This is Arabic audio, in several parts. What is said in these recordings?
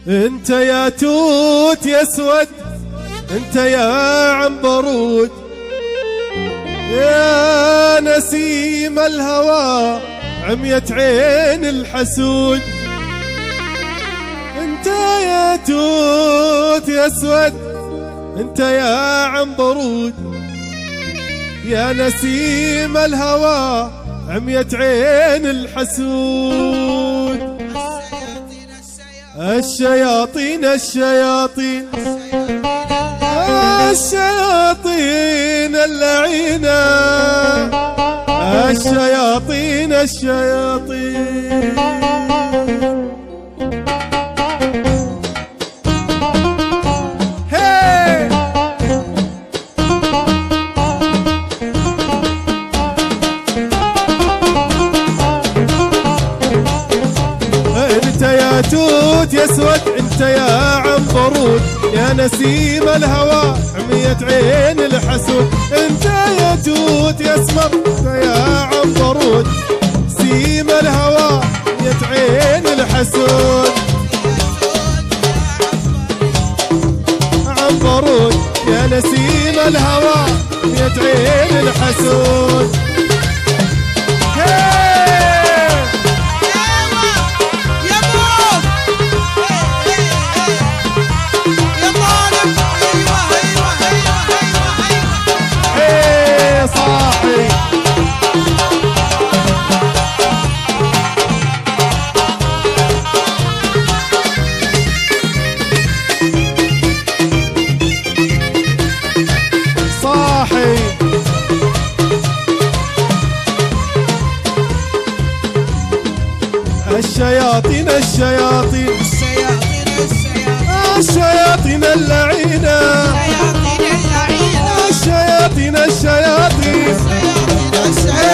انت يا توت يا اسود، انت يا عنبرود، يا نسيم الهوى عميت عين الحسود. انت يا توت يا اسود، انت يا عنبرود، يا نسيم الهوى عميت عين الحسود. الشياطين الشياطين الشياطين اللعينة، الشياطين الشياطين. انت يا توت يا اسود، انت يا عنبرود، يا نسيم الهوى عميت عين الحسود. انت يا توت يا اسمر، انت يا عنبرود، سيم الهوى عميت عين الحسود. عنبرود يا نسيم الهوى عميت عين الحسود. الشياطين الشياطين الشياطين اللعينة، الشياطين الشياطين. ها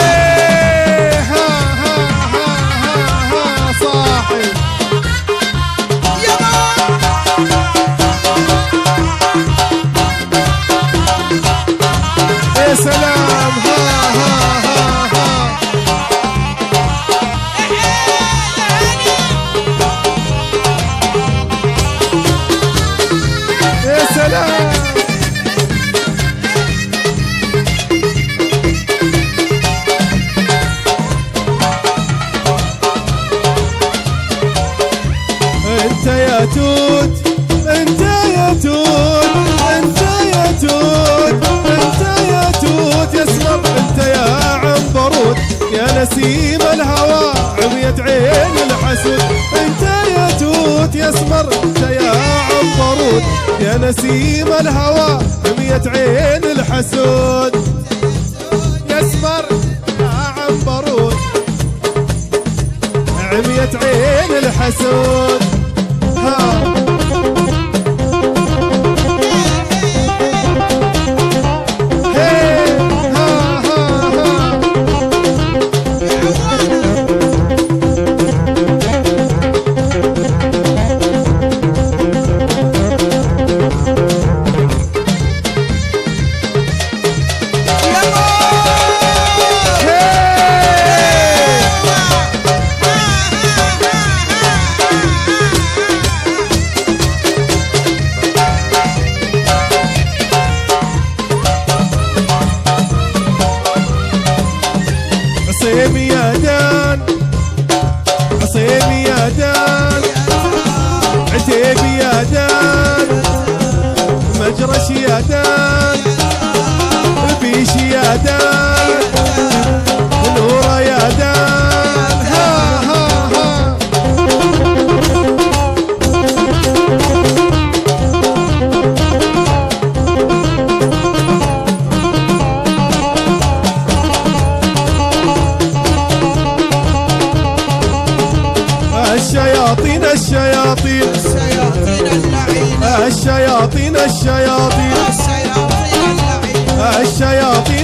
ها ها ها صاحي يا سلام. ها ها ها ها يا سلام. انت يا توت، انت يا توت، انت يا توت، انت يا توت يا اسمر، انت يا عنبرود، يا نسيم الهوى عميت عين الحسود. انت يا توت يا اسمر، انت يا عنبرود، يا نسيم الهوى عميت عين الحسود. يا اسمر يا عنبرود عميت عين الحسود. ها عصيم يا دان، عصيم يا دان، عتيب يا دان، مجرش يا دان، بيش يا دان، نورة يا دان. ها ها ها الشياطين الشياطين الشياطين الشياطين الشياطين